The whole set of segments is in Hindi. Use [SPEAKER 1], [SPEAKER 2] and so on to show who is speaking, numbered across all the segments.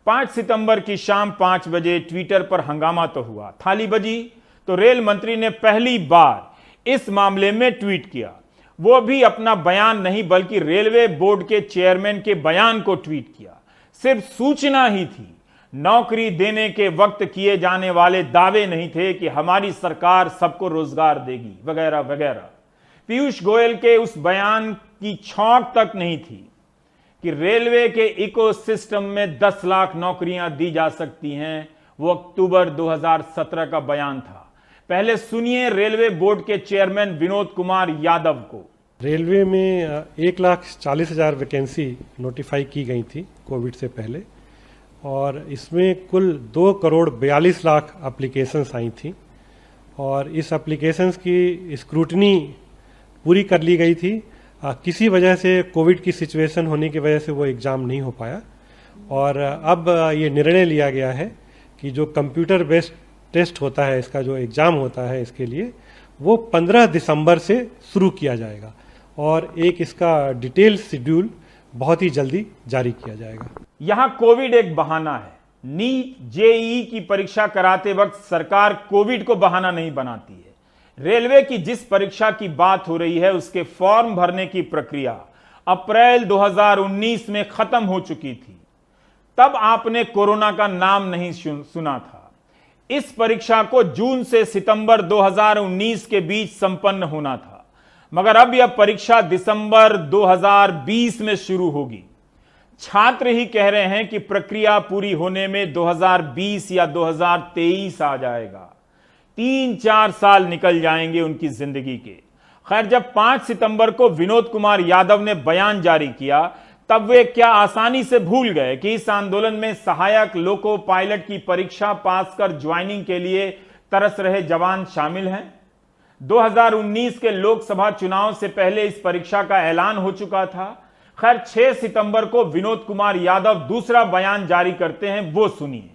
[SPEAKER 1] 5 सितंबर की शाम 5 बजे ट्विटर पर हंगामा तो हुआ, थाली बजी तो रेल मंत्री ने पहली बार इस मामले में ट्वीट किया। वो भी अपना बयान नहीं बल्कि रेलवे बोर्ड के चेयरमैन के बयान को ट्वीट किया। सिर्फ सूचना ही थी, नौकरी देने के वक्त किए जाने वाले दावे नहीं थे कि हमारी सरकार सबको रोजगार देगी वगैरह वगैरह। पीयूष गोयल के उस बयान की छौंक तक नहीं थी कि रेलवे के इकोसिस्टम में 10 लाख नौकरियां दी जा सकती हैं। वो अक्टूबर 2017 का बयान था। पहले सुनिए रेलवे बोर्ड के चेयरमैन विनोद कुमार यादव को।
[SPEAKER 2] रेलवे में 1,40,000 वैकेंसी नोटिफाई की गई थी कोविड से पहले, और इसमें कुल 2,42,00,000 एप्लीकेशंस आई थी, और इस एप्लीकेशंस की स्क्रूटनी पूरी कर ली गई थी। किसी वजह से कोविड की सिचुएशन होने की वजह से वो एग्ज़ाम नहीं हो पाया, और अब ये निर्णय लिया गया है कि जो कंप्यूटर बेस्ड टेस्ट होता है, इसका जो एग्ज़ाम होता है इसके लिए, वो 15 दिसंबर से शुरू किया जाएगा, और एक इसका डिटेल शेड्यूल बहुत ही जल्दी जारी किया जाएगा।
[SPEAKER 1] यहां कोविड एक बहाना है। नीट जेईई की परीक्षा कराते वक्त सरकार कोविड को बहाना नहीं बनाती है। रेलवे की जिस परीक्षा की बात हो रही है उसके फॉर्म भरने की प्रक्रिया अप्रैल 2019 में खत्म हो चुकी थी। तब आपने कोरोना का नाम नहीं सुना था। इस परीक्षा को जून से सितंबर 2019 के बीच संपन्न होना था, मगर अब यह परीक्षा दिसंबर 2020 में शुरू होगी। छात्र ही कह रहे हैं कि प्रक्रिया पूरी होने में 2020 या 2023 आ जाएगा। 3-4 साल निकल जाएंगे उनकी जिंदगी के। खैर, जब 5 सितंबर को विनोद कुमार यादव ने बयान जारी किया तब वे क्या आसानी से भूल गए कि इस आंदोलन में सहायक लोको पायलट की परीक्षा पास कर ज्वाइनिंग के लिए तरस रहे जवान शामिल हैं। 2019 के लोकसभा चुनाव से पहले इस परीक्षा का ऐलान हो चुका था। खैर, 6 सितंबर को विनोद कुमार यादव दूसरा बयान जारी करते हैं, वो सुनिए।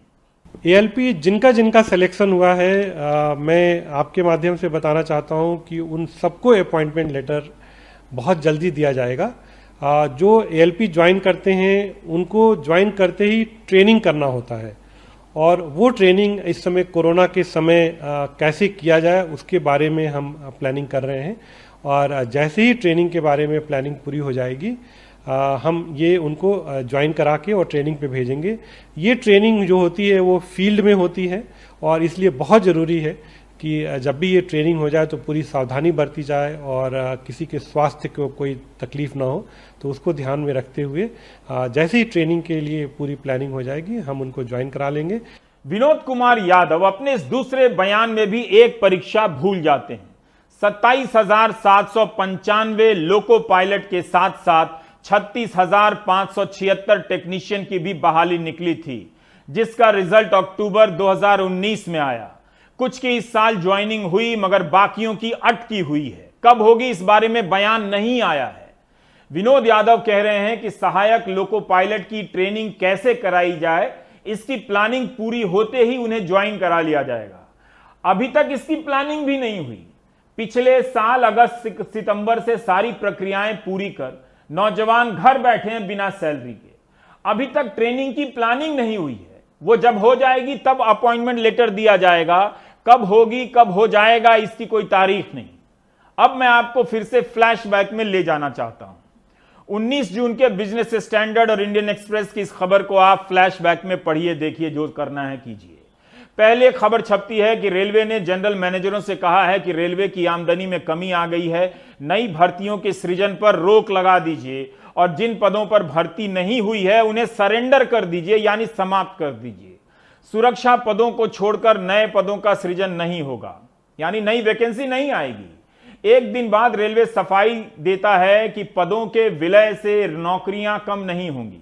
[SPEAKER 2] एएलपी जिनका जिनका सिलेक्शन हुआ है, मैं आपके माध्यम से बताना चाहता हूं कि उन सबको अपॉइंटमेंट लेटर बहुत जल्दी दिया जाएगा। जो एएलपी ज्वाइन करते हैं उनको ज्वाइन करते ही ट्रेनिंग करना होता है, और वो ट्रेनिंग इस समय कोरोना के समय कैसे किया जाए उसके बारे में हम प्लानिंग कर रहे हैं, और जैसे ही ट्रेनिंग के बारे में प्लानिंग पूरी हो जाएगी हम ये उनको ज्वाइन करा के और ट्रेनिंग पे भेजेंगे। ये ट्रेनिंग जो होती है वो फील्ड में होती है, और इसलिए बहुत ज़रूरी है कि जब भी ये ट्रेनिंग हो जाए तो पूरी सावधानी बरती जाए, और किसी के स्वास्थ्य को कोई तकलीफ ना हो, तो उसको ध्यान में रखते हुए जैसे ही ट्रेनिंग के लिए पूरी प्लानिंग हो जाएगी हम उनको ज्वाइन करा लेंगे।
[SPEAKER 1] विनोद कुमार यादव अपने इस दूसरे बयान में भी एक परीक्षा भूल जाते हैं। 27,795 लोको पायलट के साथ साथ 36,576 टेक्नीशियन की भी बहाली निकली थी, जिसका रिजल्ट अक्टूबर 2019 में आया। कुछ की इस साल ज्वाइनिंग हुई, मगर बाकियों की अटकी हुई है। कब होगी इस बारे में बयान नहीं आया है। विनोद यादव कह रहे हैं कि सहायक लोको पायलट की ट्रेनिंग कैसे कराई जाए, इसकी प्लानिंग पूरी होते ही उन्हें ज्वाइन करा लिया जाएगा। अभी तक इसकी प्लानिंग भी नहीं हुई। पिछले साल अगस्त सितंबर से सारी प्रक्रियाएं पूरी कर नौजवान घर बैठे हैं बिना सैलरी के। अभी तक ट्रेनिंग की प्लानिंग नहीं हुई है। वो जब हो जाएगी तब अपॉइंटमेंट लेटर दिया जाएगा। कब होगी, कब हो जाएगा, इसकी कोई तारीख नहीं। अब मैं आपको फिर से फ्लैशबैक में ले जाना चाहता हूं। 19 जून के बिजनेस स्टैंडर्ड और इंडियन एक्सप्रेस की इस खबर को आप फ्लैशबैक में पढ़िए, देखिए, जो करना है कीजिए। पहले खबर छपती है कि रेलवे ने जनरल मैनेजरों से कहा है कि रेलवे की आमदनी में कमी आ गई है, नई भर्तियों के सृजन पर रोक लगा दीजिए, और जिन पदों पर भर्ती नहीं हुई है उन्हें सरेंडर कर दीजिए, यानी समाप्त कर दीजिए। सुरक्षा पदों को छोड़कर नए पदों का सृजन नहीं होगा, यानी नई वैकेंसी नहीं आएगी। एक दिन बाद रेलवे सफाई देता है कि पदों के विलय से नौकरियां कम नहीं होंगी।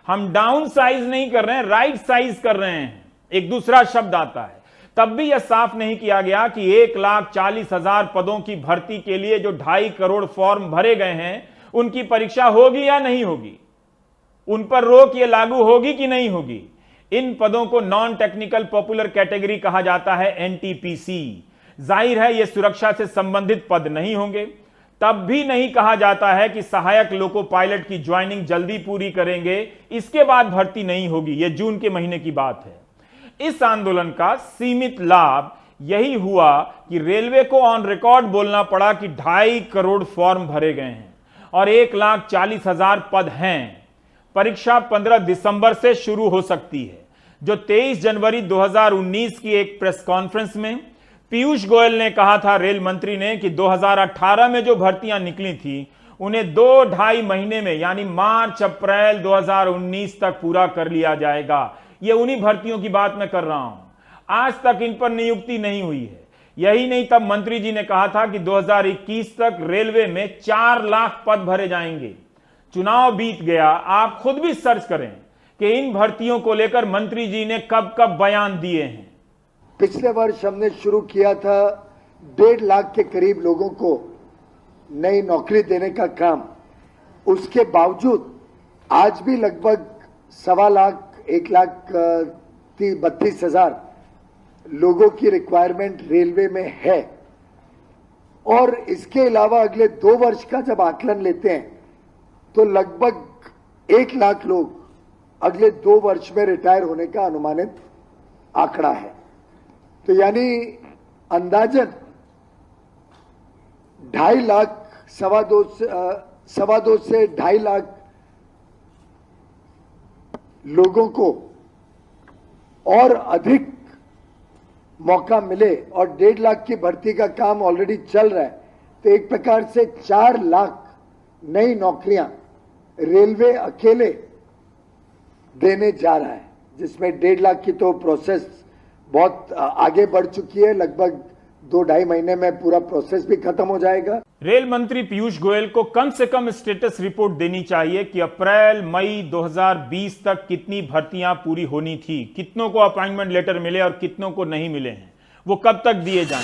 [SPEAKER 1] हम डाउन साइज नहीं कर रहे हैं, राइट साइज कर रहे हैं। एक दूसरा शब्द आता है। तब भी यह साफ नहीं किया गया कि 1,40,000 पदों की भर्ती के लिए जो 2.5 करोड़ फॉर्म भरे गए हैं उनकी परीक्षा होगी या नहीं होगी, उन पर रोक ये लागू होगी कि नहीं होगी। इन पदों को नॉन टेक्निकल पॉपुलर कैटेगरी कहा जाता है, एनटीपीसी। जाहिर है ये सुरक्षा से संबंधित पद नहीं होंगे। तब भी नहीं कहा जाता है कि सहायक लोको पायलट की ज्वाइनिंग जल्दी पूरी करेंगे, इसके बाद भर्ती नहीं होगी। यह जून के महीने की बात है। इस आंदोलन का सीमित लाभ यही हुआ कि रेलवे को ऑन रिकॉर्ड बोलना पड़ा कि 2.5 करोड़ फॉर्म भरे गए हैं और 1,40,000 पद हैं। परीक्षा 15 दिसंबर से शुरू हो सकती है। जो 23 जनवरी 2019 की एक प्रेस कॉन्फ्रेंस में पीयूष गोयल ने कहा था, रेल मंत्री ने, कि 2018 में जो भर्तियां निकली थी उन्हें 2-2.5 महीने में यानी मार्च अप्रैल 2019 तक पूरा कर लिया जाएगा। ये उन्हीं भर्तियों की बात मैं कर रहा हूं। आज तक इन पर नियुक्ति नहीं हुई है। यही नहीं, तब मंत्री जी ने कहा था कि 2021 तक रेलवे में 4 लाख पद भरे जाएंगे। चुनाव बीत गया, आप खुद भी सर्च करें कि इन भर्तियों को लेकर मंत्री जी ने कब कब बयान दिए हैं।
[SPEAKER 3] पिछले वर्ष हमने शुरू किया था 1.5 लाख के करीब लोगों को नई नौकरी देने का काम। उसके बावजूद आज भी लगभग 1.25 लाख 1,32,000 लोगों की रिक्वायरमेंट रेलवे में है। और इसके अलावा अगले 2 वर्ष का जब आकलन लेते हैं तो लगभग 1 लाख लोग अगले 2 वर्ष में रिटायर होने का अनुमानित आंकड़ा है। तो यानी अंदाजन 2.5 लाख 2.25 से 2.5 लाख लोगों को और अधिक मौका मिले और 1.5 लाख की भर्ती का काम ऑलरेडी चल रहा है, तो एक प्रकार से 4 लाख नई नौकरियां रेलवे अकेले देने जा रहा है, जिसमें 1.5 लाख की तो प्रोसेस बहुत आगे बढ़ चुकी है। लगभग 2-2.5 महीने में पूरा प्रोसेस भी खत्म हो जाएगा।
[SPEAKER 1] रेल मंत्री पीयूष गोयल को कम से कम स्टेटस रिपोर्ट देनी चाहिए कि अप्रैल मई 2020 तक कितनी भर्तियां पूरी होनी थी, कितनों को अपॉइंटमेंट लेटर मिले और कितनों को नहीं मिले हैं, वो कब तक दिए जाएं।